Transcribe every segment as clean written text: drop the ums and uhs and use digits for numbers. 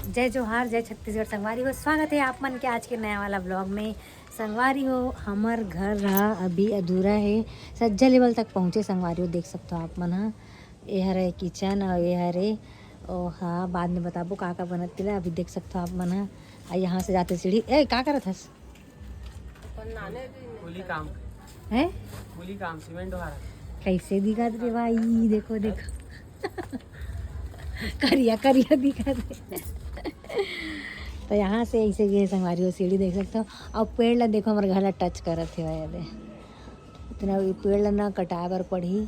जय जोहार, जय छत्तीसगढ़। संगवारी हो, स्वागत है आप मन के आज के नया वाला ब्लॉग में। संगवारी हो, हमार घर रहा अभी अधूरा है, सज्जा लेवल तक पहुँचे। संगवारी हो, देख सकते हो आप मन। हाँ, ये हरे किचन और ये हरे हाँ, बाद में बताबो का बनत तिला। अभी देख सकते हो आप मन। हाँ, यहाँ से जाते सीढ़ी ए का करत हस काम है काम सीमेंट वाला कैसे दिखत रे भाई, देखो देखो करिया करिया दिखत रे। तो यहाँ से ऐसे ये संगवारी हो सीढ़ी देख सकते हो। और पेड़ ला देखो, हमारे घर ला टच करत है याद है। इतना ये पेड़ ला ना कटाए बर पड़ी,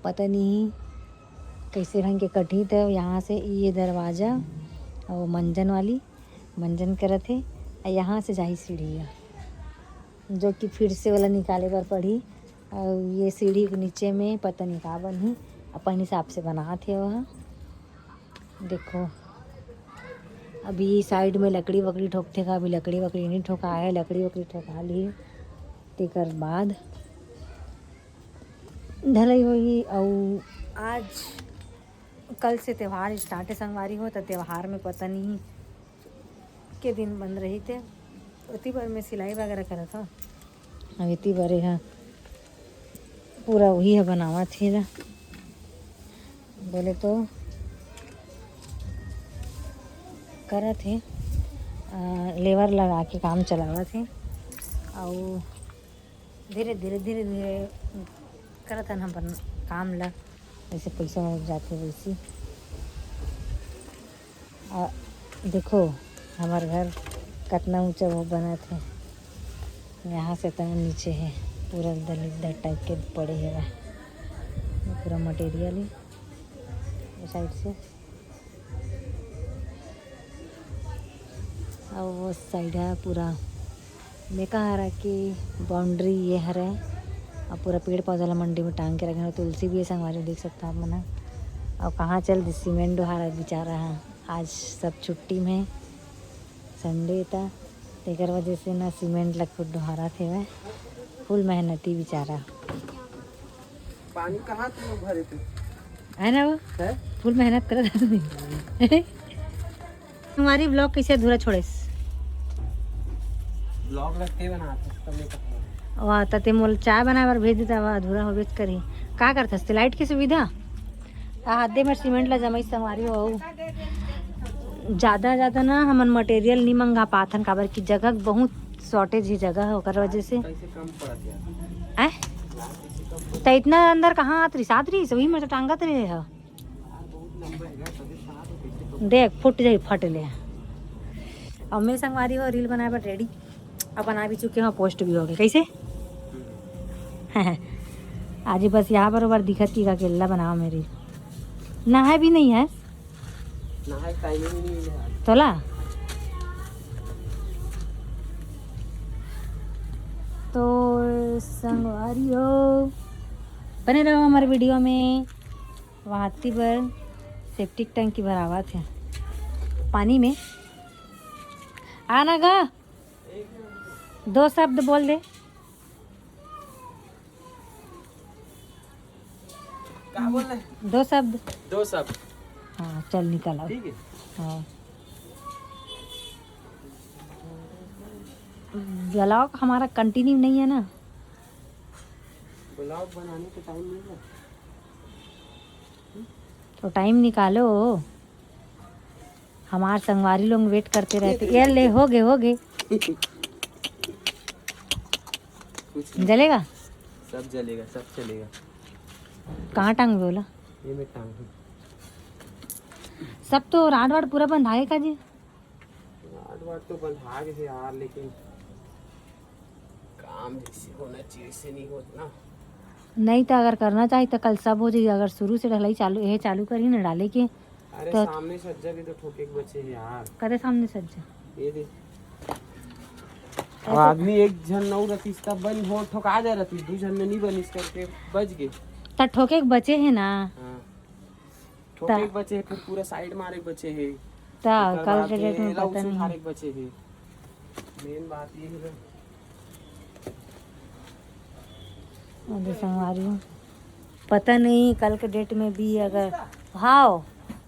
पता नहीं कैसे रंग के कटी। तो यहाँ से ये दरवाज़ा और मंजन वाली मंजन करत है। और यहाँ से जाही सीढ़ी जो कि फिर से वाला निकाले बर पड़ी। और ये सीढ़ी के नीचे में पता नहीं का बनी, अपन हिसाब से बना थे वह। देखो अभी साइड में लकड़ी वकड़ी ठोकते का, अभी लकड़ी वकड़ी नहीं ठोका है, लकड़ी वकड़ी ठोका ली तेकर बाद ढलाई होगी। और आज कल से त्यौहार स्टार्ट है संगवारी हो। तो त्यौहार में पता नहीं के दिन बंद रही थे। उसी बार में सिलाई वगैरह करा था। अब इतनी बार यहाँ पूरा वही है बनावा थी ना, बोले तो करा थे। लेबर लगा के काम चलावा थे। और धीरे धीरे धीरे धीरे करत हन अपन काम ला, जैसे पैसा हो जाते वैसी। देखो हमार घर कितना ऊंचा वो बना थे, यहाँ से तो नीचे है पूरा दलिद्दर टाइप के पड़े है पूरा मटेरियल ही इस साइड से। और वो साइड है पूरा मेका हरा की बाउंड्री ये हरा है। और पूरा पेड़ पौधा ला मंडी में टांग के रखे हैं। तुलसी भी है संगवारी, देख सकते हो आप मना। और कहाँ चल दी सीमेंट हारा बेचारा है, आज सब छुट्टी में संडे था, तेकर वजह से ना सीमेंट लग खुद डोहारा थे वह फुल मेहनती बेचारा। पानी कहाँ तुम लोग भरे थे है ना, वो है? फुल मेहनत कर तुम्हारी ब्लॉग कैसे अधूरा छोड़े ब्लॉग लगते बनाते तब नहीं पता। वाह, तते मोल चाय बनाए बर भेज देता, वह अधूरा हो बेच करी का करथस। लाइट की सुविधा आधे में सीमेंट ला जमाई संगवारी हो। ज़्यादा ना हमन मटेरियल नहीं मंगा पाथन, काबर की जगह बहुत शॉर्टेज ही जगह है, ओकर वजह से कैसे कम पड़ा है। तो इतना अंदर कहाँ आत रही सात रही सभी में तो टांगत रहे है। देख फुट जाई फट ले। अब मैं संगवारी हो रील बनाए पर रेडी, अब बना भी चुके हैं, पोस्ट भी हो गए कैसे। आज बस यहाँ बरोबर दिखत की का केला बनाओ मेरी नहा भी नहीं है ना, टाइम ही नहीं है तोला। तो संगवारी हो बने रहो हमारे वीडियो में। वहाती पर सेप्टिक टैंक की भरावा थे पानी में। आना गा, दो शब्द बोल दे। क्या बोल रहे? दो शब्द। दो सब हाँ चल निकल आओ। ठीक है। हाँ ब्लॉग हमारा कंटिन्यू नहीं है ना, ब्लॉग बनाने का टाइम नहीं है तो टाइम निकालो। हमारे संगवारी लोग वेट करते रहते। ये ले हो गए जलेगा सब जलेगा, सब चलेगा। कहाँ टांग बोला ये मैं टांग हूँ। सब तो राड वाड पूरा बंद आएगा जी। आठ बार तो बंधा गए यार, लेकिन काम जैसे होना चाहिए से नहीं होता ना। नहीं तो अगर करना चाहिए तो कल सब हो जाएगी। अगर शुरू से ढलाई चालू ये चालू करी ना डाले के। अरे तो सामने सज्जा भी तो ठोके के बचे हैं यार। करे सामने सज्जा ये देख, आदमी एक जन नौ रतीस तब बन हो ठोका जा रती, दू जन में नहीं बनिस करके बच गए। तो ठोके के बचे है ना। हाँ, ठोके के बचे हैं, फिर पूरा साइड मारे के बचे हैं। तो कल के डेट में पता नहीं नहीं बचे हैं। मेन बात ये है संगवारी पता नहीं कल के डेट में भी अगर हाँ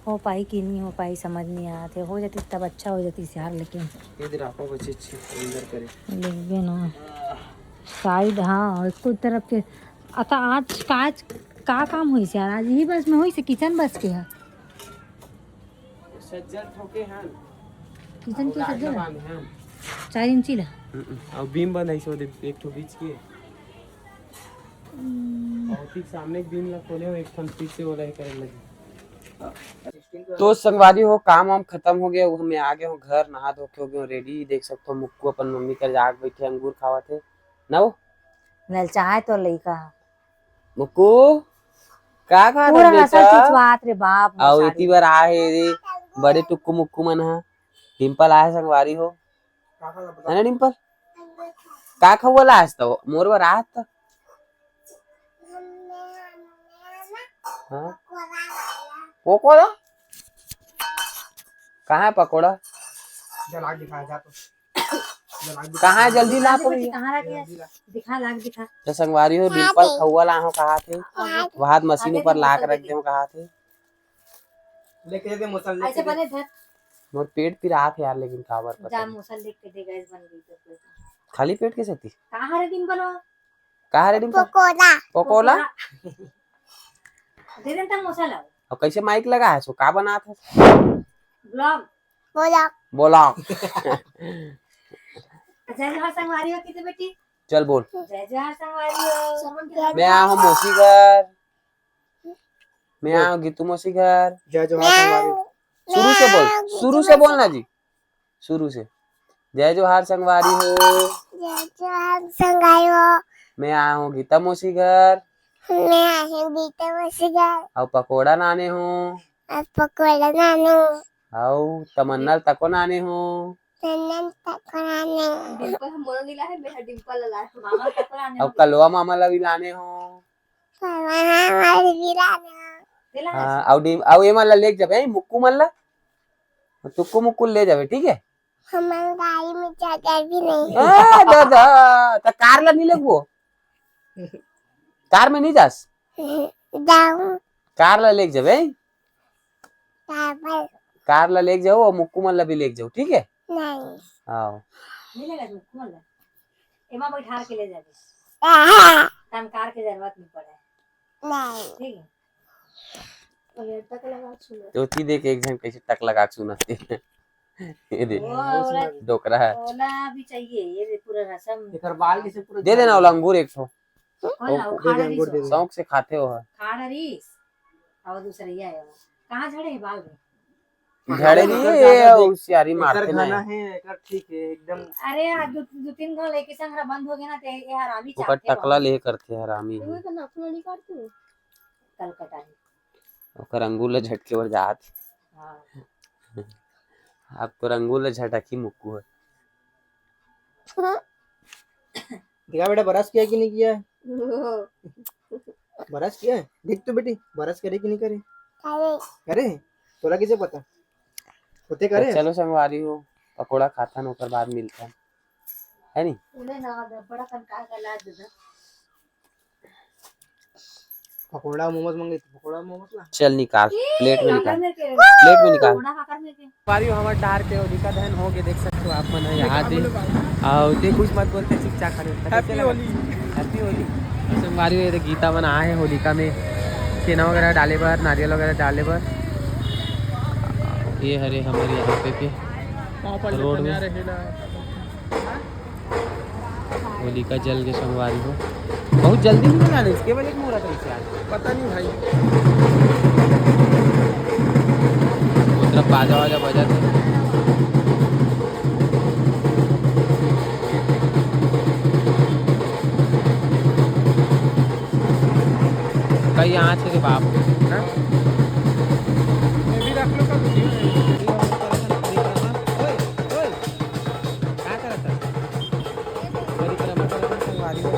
हो पाई कि नहीं हो पाई समझ नहीं आते, हो जाती तब अच्छा हो जाती यार, लेकिन इधर आपको बच्चे अच्छी अंदर करे लिख ना साइड। हाँ इसको तरफ के आता आज काज का काम हुई से यार, आज ही बस में हुई से किचन बस के है, सज्जर ठोके हैं किचन के लाइट सज्जर लगाने हैं 4 इंची ला। और बीम बंद है सो दे एक तो बीच के और ठीक सामने एक बीम ला खोले हो एक फन पीछे हो रहे करे लगे। तो संगवारी हो काम वाम खत्म हो गया, हमें आ गए हो घर, नहा धो के हो गए रेडी। देख सकते हो मुक्कू अपन मम्मी कर आग बैठे अंगूर खावा थे ना वो ललचाए तो लइका मुक्कू का खा पूरा था नसल बेटा चुचवात रे बाप आओ इतनी बार आए रे बड़े टुक्कू मुक्कू मन हा डिम्पल आए संगवारी हो है ना डिम्पल का खवला आज तो मोर बर आज तो हाँ पकोड़ा कहाँ है पकोड़ा कहाँ है जल्दी ला पड़ी कहाँ रखे दिखा लाग दिखा। तो संगवारी हो डिम्पल खौवा ला हो कहा थे वहां मशीन ऊपर ला के रख दे हो कहा थे लेके दे मुसल ऐसे बने धर मोर पेट पिरा थे यार लेकिन खावर पता जा नहीं। मुसल देख के दे गैस बन गई तो खाली पेट कैसे थी कहाँ रे डिम्पल कहाँ रे डिम्पल पकोड़ा पकोड़ा दे दे तक मुसल आओ और कैसे माइक लगा है सो का बना था ब्लॉग बोला बोला जय जोहार संगवारी हो किते बेटी चल बोल जय जोहार संगवारी हो मैं आया हूँ मौसी घर मैं आया हूँ गीतू मौसी घर जय जोहार संगवारी शुरू से बोलना जी शुरू से जय जोहार संगवारी हो जय जोहार संगाई हो मैं आया हूँ गीता मौसी घर मैं आहे बीते मसीगर और पकोड़ा नाने हूँ और पकोड़ा नानू और तमन्ना तको नाने हूँ तन्नन तकराने डिम्पल मोनो नीला है मेरा डिम्पल ला मामा टकराने और कलवा मामा ला भी लाने हूँ वहाँ हमारे बिराने देला हाँ और ये माला ले जाबे मुक्कू माला तुक्कू मुक्कू ले जाबे ठीक है हमारे गाड़ी में चादर भी नहीं दादा तो कार ला नहीं लगवो कार में नहीं जास जाऊँ कार ला ले जाबे पर कार ला ले जाओ और मुक्कू माला भी ले जाओ ठीक है नहीं आओ मिलेगा तुमको मला एमा बैठा के ले जाबे तनकार के जरूरत नहीं पड़े नहीं ठीक है और ये तक लगा सुनो ज्योति देख एक जन कैसे टक लगा सुनाते ये दे ओला डोकरा है ओला भी चाहिए ये दे पूरा रसम एकर बाल से पूरा दे देना ओला अंगूर एक ठो ओला खाड़ा अंगूर दे री दे। शौक से खाते हो खाड़ा रीस और दूसरा ये है कहाँ झड़े है बाल में झड़े नहीं होशियारी एकर मारते घना ना है एकर ठीक है एकदम अरे यार दो तीन गो लेके संगरा बंद हो गया ना ते ये हरामी ओकर टकला ले करते हैं हरामी तू तो नाखून नहीं काटती कलकत्ता है ओकर अंगूर ले झटके वर जात हां अब तो अंगूर ले झटकी मुक्कू है क्या बेटा बरस किया कि नहीं किया बरस किया है देख तो बेटी बरस करे कि नहीं करे करे करे तोरा किसे पता होते करे तो चलो संगवारी हो पकोड़ा खाता न ओकर बाद मिलता है नहीं उन्हें ना बड़ा कंकार का लाज दे पकोड़ा मोमोज मांगे पकोड़ा मोमोज ला चल निकाल प्लेट में निकाल में के प्लेट में निकाल थोड़ा खाकर में के पारियो हमार डार के होलिका दहन हो गए देख सकते हो आप मन यहाँ दे आओ दे कुछ मत बोलते शिक्षा खड़े हैप्पी होली हैप्पी होली संगवारी हो ये गीता मन आए होलिका में केना वगैरह डाले बर नारियल वगैरह डाले बर ये हरे हमारे यहाँ पे रोड में होलिका जल के संगवारी हो बहुत जल्दी निकल आने इसके वजह मुहूर्त है आज पता नहीं भाई वो तरफ बाजा वाजा बजा थे कई यहाँ थे रे बाप ना मैं भी रख लो का वीडियो क्या करता परिक्रमा करता संगवारी हो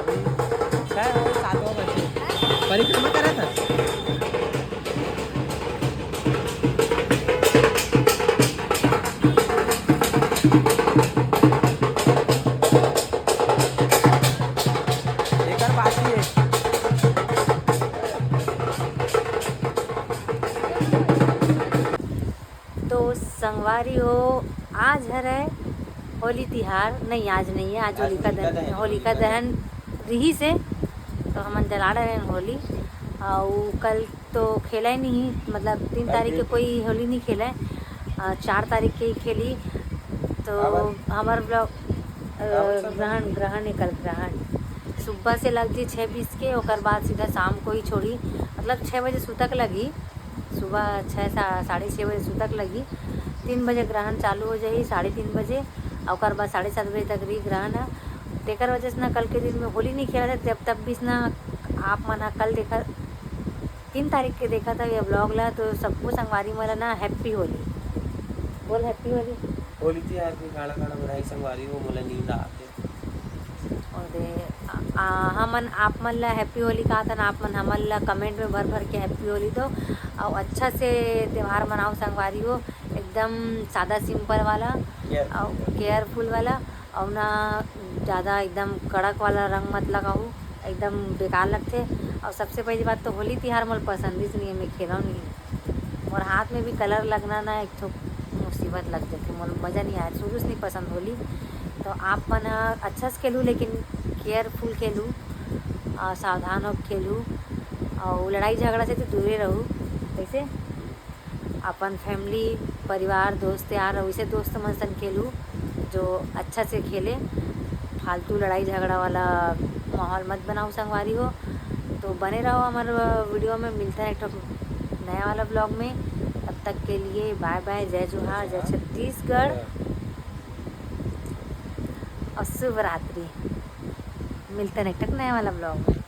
अभी 7 बजे परिक्रमा करा था एकर बाकी है तो संगवारी हो आज है होली तिहार, नहीं आज नहीं है, आज होलिका दहन रही से, तो हम जला रहे हैं होली। और कल तो खेला ही नहीं, मतलब 3 तारीख के कोई होली नहीं खेला है, 4 तारीख के ही खेली। तो हमारे ब्लॉग ग्रहण निकल ग्रहण सुबह से लग जी 6:20 के, और बाद सीधा शाम को ही छोड़ी, मतलब 6 बजे सुतक लगी, सुबह 6-6:30 बजे सुतक लगी, 3 बजे ग्रहण चालू हो जाई, 3:30 बजे, और बाद 7:30 बजे तक रही ग्रहण है। तेकर वजह से ना कल के दिन में होली नहीं खेला था, तब भी ना आप मना कल देखा 3 तारीख के देखा था ये ब्लॉग ला, तो सबको संगवारी मला ना हैप्पी होली बोल, हैप्पी होली। होली तिहार की गाड़ा गाड़ा बढ़ाई संगवारी हो, मोला नींद आते और हमन आप मन ला हैप्पी होली कहा था ना, आप मन हमन ला कमेंट में भर भर के हैप्पी होली दो, और अच्छा से त्यौहार मनाओ संगवारी हो, एकदम सादा सिंपल वाला और केयरफुल वाला, और ना ज़्यादा एकदम कड़क वाला रंग मत लगाओ, एकदम बेकार लगते। और सबसे पहली बात तो होली तिहार मोल पसंद ही नहीं है, मैं खेला नहीं, और हाथ में भी कलर लगना ना एक तो मुसीबत लग जाती, मोल मज़ा नहीं आया, शुरू से नहीं पसंद होली। तो आप मन अच्छा से खेलूँ, लेकिन केयरफुल खेलूँ, सावधान हो खेलूँ, और लड़ाई झगड़ा से तो दूरे रहूँ। कैसे अपन फैमिली परिवार दोस्त यार वैसे दोस्त मन संग खेलूँ, जो अच्छा से खेले, फालतू लड़ाई झगड़ा वाला माहौल मत बनाओ संगवारी हो। तो बने रहो हमारे वीडियो में, मिलता है एक नया वाला ब्लॉग में, तब तक के लिए बाय बाय, जय जोहार, जय छत्तीसगढ़ और शुभ रात्रि। मिलते हैं एक नया वाला ब्लॉग में।